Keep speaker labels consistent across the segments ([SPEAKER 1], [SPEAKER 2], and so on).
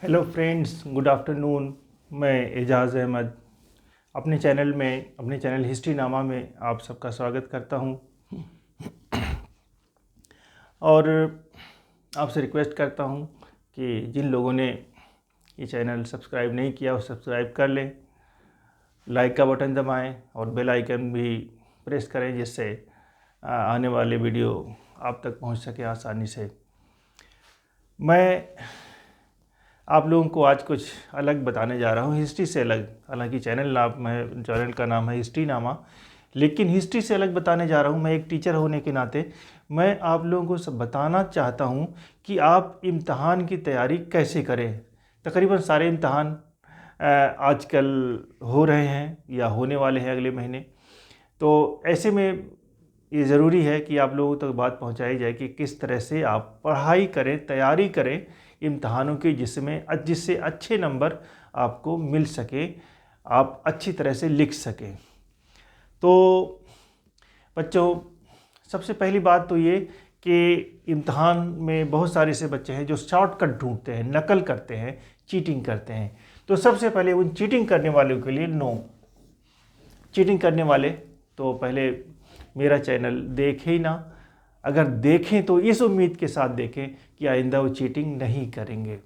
[SPEAKER 1] Hello friends, good afternoon. मैं एजाज़ अहमद अपने channel history नामा में आप सबका स्वागत करता हूं और आपसे रिक्वेस्ट करता हूं कि जिन लोगों ने ये चैनल सब्सक्राइब नहीं किया वो सब्सक्राइब कर लें, लाइक का बटन दबाएं और बेल आइकन भी प्रेस करें जिससे आने वाले वीडियो आप तक पहुंच सके आसानी से। मैं आप लोगों को आज कुछ अलग बताने जा रहा हूँ, हिस्ट्री से अलग। हालांकि चैनल का नाम है हिस्ट्री नामा, लेकिन हिस्ट्री से अलग बताने जा रहा हूँ। मैं एक टीचर होने के नाते मैं आप लोगों को सब बताना चाहता हूँ कि आप इम्तहान की तैयारी कैसे करें। तकरीबन सारे इम्तहान आजकल हो रहे हैं या होने वाले हैं अगले महीने, तो ऐसे में ये ज़रूरी है कि आप लोगों तक बात पहुँचाई जाए कि किस तरह से आप पढ़ाई करें, तैयारी करें इम्तहानों की, जिससे अच्छे नंबर आपको मिल सके, आप अच्छी तरह से लिख सकें। तो बच्चों, सबसे पहली बात तो ये कि इम्तहान में बहुत सारे ऐसे बच्चे हैं जो शॉर्टकट ढूंढते हैं, नकल करते हैं, चीटिंग करते हैं। तो सबसे पहले उन चीटिंग करने वालों के लिए नो। चीटिंग करने वाले तो पहले मेरा चैनल देखें ही ना। अगर देखें तो इस उम्मीद के साथ देखें कि आइंदा वो चीटिंग नहीं करेंगे।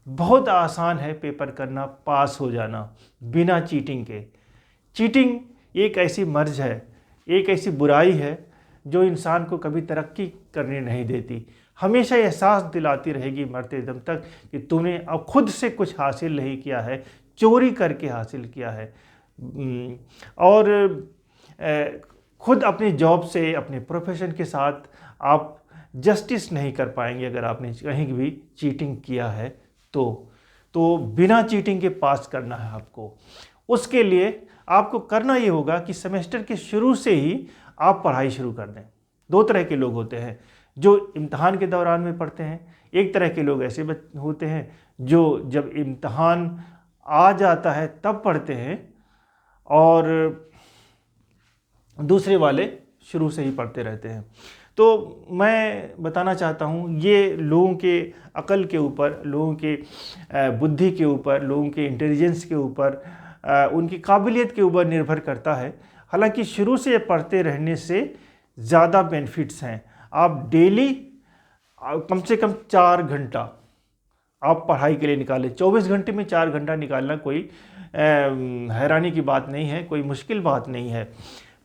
[SPEAKER 1] बहुत आसान है पेपर करना, पास हो जाना बिना चीटिंग के। चीटिंग एक ऐसी मर्ज है, एक ऐसी बुराई है जो इंसान को कभी तरक्की करने नहीं देती। हमेशा एहसास दिलाती रहेगी मरते दम तक कि तूने अब खुद से कुछ हासिल नहीं किया है, चोरी करके हासिल किया है। और खुद अपनी जॉब से, अपने प्रोफेशन के साथ आप जस्टिस नहीं कर पाएंगे अगर आपने कहीं भी चीटिंग किया है तो बिना चीटिंग के पास करना है आपको। उसके लिए आपको करना ये होगा कि सेमेस्टर के शुरू से ही आप पढ़ाई शुरू कर दें। दो तरह के लोग होते हैं जो इम्तहान के दौरान में पढ़ते हैं, एक तरह के लोग ऐसे होते हैं जो जब इम्तहान आ जाता है तब पढ़ते हैं, और दूसरे वाले शुरू से ही पढ़ते रहते हैं। तो मैं बताना चाहता हूँ ये लोगों के अकल के ऊपर, लोगों के बुद्धि के ऊपर, लोगों के इंटेलिजेंस के ऊपर, उनकी काबिलियत के ऊपर निर्भर करता है। हालांकि शुरू से पढ़ते रहने से ज़्यादा बेनिफिट्स हैं। आप डेली कम से कम 4 घंटा आप पढ़ाई के लिए निकालें। 24 घंटे में 4 घंटा निकालना कोई हैरानी की बात नहीं है, कोई मुश्किल बात नहीं है।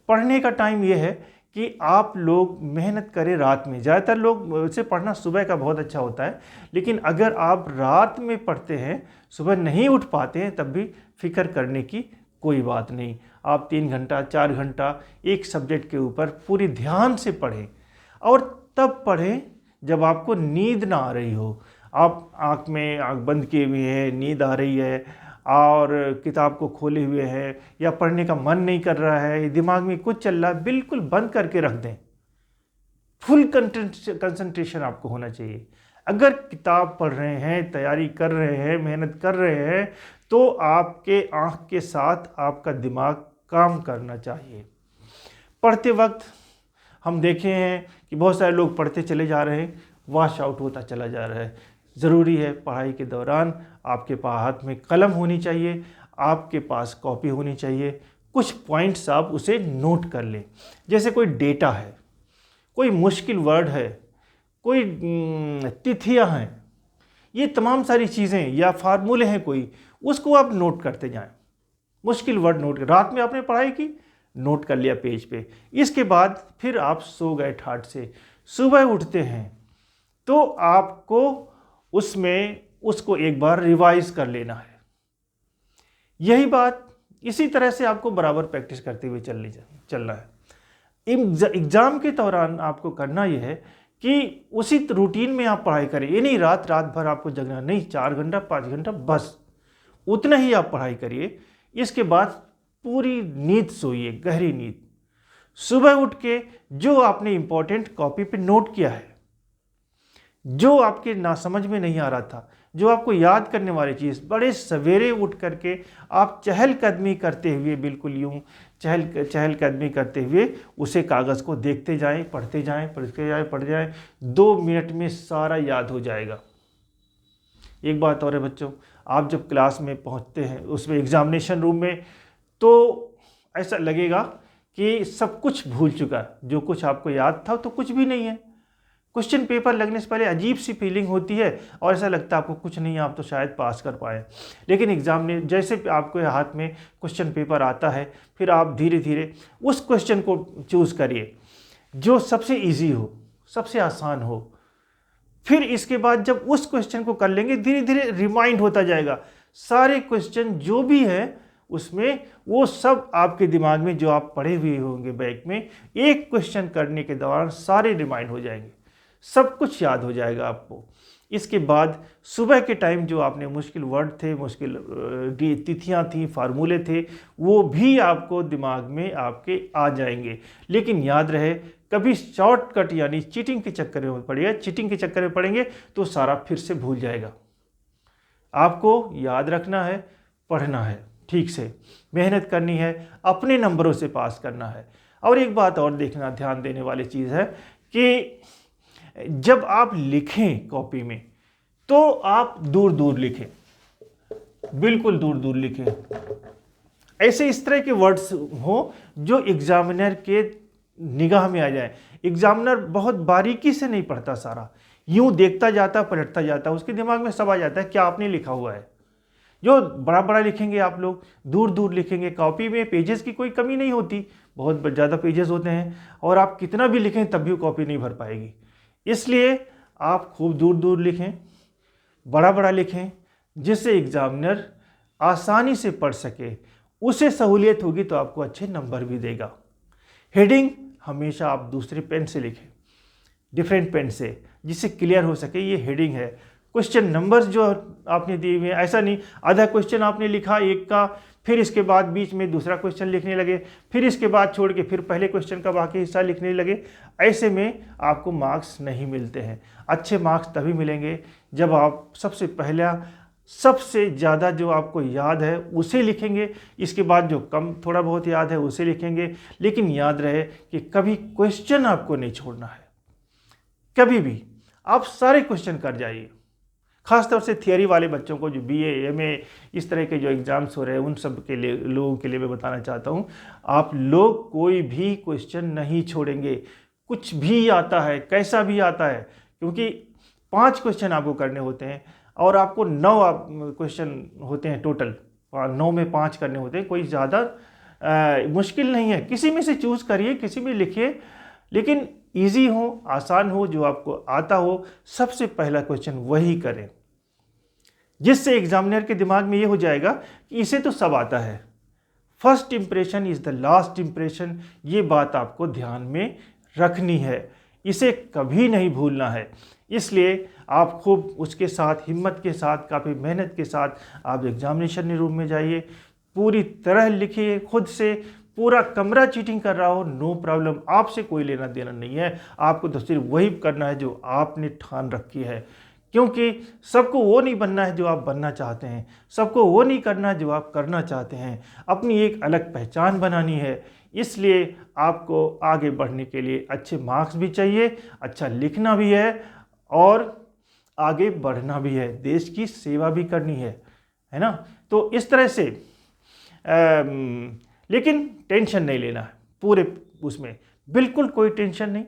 [SPEAKER 1] पढ़ने का टाइम ये है कि आप लोग मेहनत करें रात में। ज़्यादातर लोग वैसे पढ़ना सुबह का बहुत अच्छा होता है, लेकिन अगर आप रात में पढ़ते हैं, सुबह नहीं उठ पाते हैं, तब भी फिक्र करने की कोई बात नहीं। आप 3 घंटा 4 घंटा एक सब्जेक्ट के ऊपर पूरी ध्यान से पढ़ें, और तब पढ़ें जब आपको नींद ना आ रही हो। आप आँख बंद किए हुए हैं, नींद आ रही है और किताब को खोले हुए हैं, या पढ़ने का मन नहीं कर रहा है, दिमाग में कुछ चल रहा है, बिल्कुल बंद करके रख दें। फुल कंसंट्रेशन आपको होना चाहिए। अगर किताब पढ़ रहे हैं, तैयारी कर रहे हैं, मेहनत कर रहे हैं, तो आपके आँख के साथ आपका दिमाग काम करना चाहिए। पढ़ते वक्त हम देखे हैं कि बहुत सारे लोग पढ़ते चले जा रहे हैं, वॉश आउट होता चला जा रहा है। ज़रूरी है पढ़ाई के दौरान आपके पास हाथ में कलम होनी चाहिए, आपके पास कॉपी होनी चाहिए। कुछ पॉइंट्स आप उसे नोट कर लें। जैसे कोई डेटा है, कोई मुश्किल वर्ड है, कोई तिथियां हैं, ये तमाम सारी चीज़ें या फार्मूले हैं कोई, उसको आप नोट करते जाएं। मुश्किल वर्ड नोट कर, रात में आपने पढ़ाई की, नोट कर लिया पेज पे। इसके बाद फिर आप सो गए ठाट से, सुबह उठते हैं तो आपको उसको एक बार रिवाइज कर लेना है। यही बात इसी तरह से आपको बराबर प्रैक्टिस करते हुए चलना है। एग्जाम के दौरान आपको करना यह है कि उसी रूटीन में आप पढ़ाई करें। ये नहीं रात भर आपको जगना नहीं, 4 घंटा 5 घंटा बस उतना ही आप पढ़ाई करिए। इसके बाद पूरी नींद सोइए, गहरी नींद। सुबह उठ के जो आपने इंपॉर्टेंट कॉपी पे नोट किया है, जो आपके नासमझ में नहीं आ रहा था, जो आपको याद करने वाली चीज़, बड़े सवेरे उठ करके आप चहलकदमी करते हुए, बिल्कुल यूँ चहलकदमी करते हुए उसे कागज़ को देखते जाएं, पढ़ते जाएं, 2 मिनट में सारा याद हो जाएगा। एक बात और है बच्चों, आप जब क्लास में पहुंचते हैं उसमें एग्जामिनेशन रूम में, तो ऐसा लगेगा कि सब कुछ भूल चुका है, जो कुछ आपको याद था तो कुछ भी नहीं है। क्वेश्चन पेपर लगने से पहले अजीब सी फीलिंग होती है और ऐसा लगता है आपको कुछ नहीं है, आप तो शायद पास कर पाए। लेकिन एग्जाम में जैसे आपके हाथ में क्वेश्चन पेपर आता है, फिर आप धीरे धीरे उस क्वेश्चन को चूज़ करिए जो सबसे इजी हो, सबसे आसान हो। फिर इसके बाद जब उस क्वेश्चन को कर लेंगे, धीरे धीरे रिमाइंड होता जाएगा, सारे क्वेश्चन जो भी है उसमें वो सब आपके दिमाग में जो आप पढ़े हुए होंगे बैक में, एक क्वेश्चन करने के दौरान सारे रिमाइंड हो जाएंगे, सब कुछ याद हो जाएगा आपको। इसके बाद सुबह के टाइम जो आपने मुश्किल वर्ड थे, मुश्किल तिथियां थी, फार्मूले थे, वो भी आपको दिमाग में आपके आ जाएंगे। लेकिन याद रहे, कभी शॉर्टकट यानी चीटिंग के चक्कर में पड़िएगा, चीटिंग के चक्कर में पड़ेंगे तो सारा फिर से भूल जाएगा। आपको याद रखना है, पढ़ना है, ठीक से मेहनत करनी है, अपने नंबरों से पास करना है। और एक बात और देखना, ध्यान देने वाली चीज़ है कि जब आप लिखें कॉपी में तो आप दूर दूर लिखें, बिल्कुल दूर दूर लिखें। ऐसे इस तरह के वर्ड्स हो जो एग्जामिनर के निगाह में आ जाए। एग्जामिनर बहुत बारीकी से नहीं पढ़ता, सारा यूं देखता जाता, पलटता जाता, उसके दिमाग में सब आ जाता है क्या आपने लिखा हुआ है। जो बड़ा बड़ा लिखेंगे आप लोग, दूर दूर लिखेंगे, कॉपी में पेजेस की कोई कमी नहीं होती, बहुत ज़्यादा पेजेस होते हैं और आप कितना भी लिखें तब भी कॉपी नहीं भर पाएगी। इसलिए आप खूब दूर दूर लिखें, बड़ा बड़ा लिखें, जिससे एग्जामिनर आसानी से पढ़ सके, उसे सहूलियत होगी तो आपको अच्छे नंबर भी देगा। हेडिंग हमेशा आप दूसरे पेन से लिखें, डिफरेंट पेन से, जिससे क्लियर हो सके ये हेडिंग है। क्वेश्चन नंबर्स जो आपने दिए हुए हैं, ऐसा नहीं आधा क्वेश्चन आपने लिखा एक का, फिर इसके बाद बीच में दूसरा क्वेश्चन लिखने लगे, फिर इसके बाद छोड़ के फिर पहले क्वेश्चन का बाकी हिस्सा लिखने लगे। ऐसे में आपको मार्क्स नहीं मिलते हैं। अच्छे मार्क्स तभी मिलेंगे जब आप सबसे पहला, सबसे ज़्यादा जो आपको याद है उसे लिखेंगे, इसके बाद जो कम थोड़ा बहुत याद है उसे लिखेंगे। लेकिन याद रहे कि कभी क्वेश्चन आपको नहीं छोड़ना है, कभी भी आप सारे क्वेश्चन कर जाइए। खासतौर से थियरी वाले बच्चों को, जो बीए, एमए इस तरह के जो एग्ज़ाम्स हो रहे हैं, उन सब के लिए, लोगों के लिए मैं बताना चाहता हूँ, आप लोग कोई भी क्वेश्चन नहीं छोड़ेंगे। कुछ भी आता है, कैसा भी आता है, क्योंकि 5 क्वेश्चन आपको करने होते हैं और आपको 9 क्वेश्चन होते हैं टोटल, 9 में 5 करने होते हैं। कोई ज़्यादा मुश्किल नहीं है, किसी में से चूज़ करिए, किसी में लिखिए, लेकिन इजी हो, आसान हो, जो आपको आता हो, सबसे पहला क्वेश्चन वही करें, जिससे एग्जामिनर के दिमाग में ये हो जाएगा कि इसे तो सब आता है। First impression is the last impression, ये बात आपको ध्यान में रखनी है, इसे कभी नहीं भूलना है। इसलिए आप खूब उसके साथ, हिम्मत के साथ, काफ़ी मेहनत के साथ आप एग्जामिनेशन रूम में जाइए, पूरी तरह लिखिए खुद से। पूरा कमरा चीटिंग कर रहा हो, नो प्रॉब्लम, आपसे कोई लेना देना नहीं है। आपको तो सिर्फ वही करना है जो आपने ठान रखी है, क्योंकि सबको वो नहीं बनना है जो आप बनना चाहते हैं, सबको वो नहीं करना है जो आप करना चाहते हैं। अपनी एक अलग पहचान बनानी है। इसलिए आपको आगे बढ़ने के लिए अच्छे मार्क्स भी चाहिए, अच्छा लिखना भी है और आगे बढ़ना भी है, देश की सेवा भी करनी है ना। तो इस तरह से लेकिन टेंशन नहीं लेना है पूरे उसमें, बिल्कुल कोई टेंशन नहीं,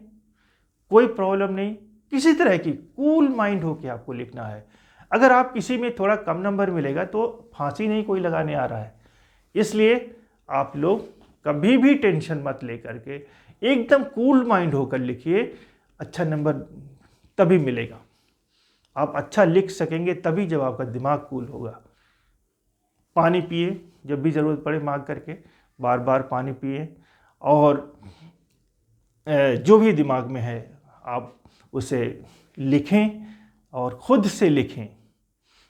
[SPEAKER 1] कोई प्रॉब्लम नहीं, किसी तरह की कूल माइंड होके आपको लिखना है। अगर आप किसी में थोड़ा कम नंबर मिलेगा तो फांसी नहीं कोई लगाने आ रहा है। इसलिए आप लोग कभी भी टेंशन मत लेकर के एकदम कूल माइंड होकर लिखिए, अच्छा नंबर तभी मिलेगा। आप अच्छा लिख सकेंगे तभी जब आपका दिमाग कूल होगा। पानी पिए, जब भी ज़रूरत पड़े मांग करके बार बार पानी पिए, और जो भी दिमाग में है आप उसे लिखें और ख़ुद से लिखें।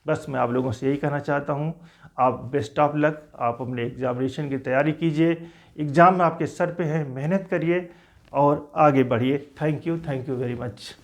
[SPEAKER 1] बस मैं आप लोगों से यही कहना चाहता हूँ। आप बेस्ट ऑफ लक, आप अपने एग्जामिनेशन की तैयारी कीजिए, एग्ज़ाम आपके सर पे है, मेहनत करिए और आगे बढ़िए। Thank you very much.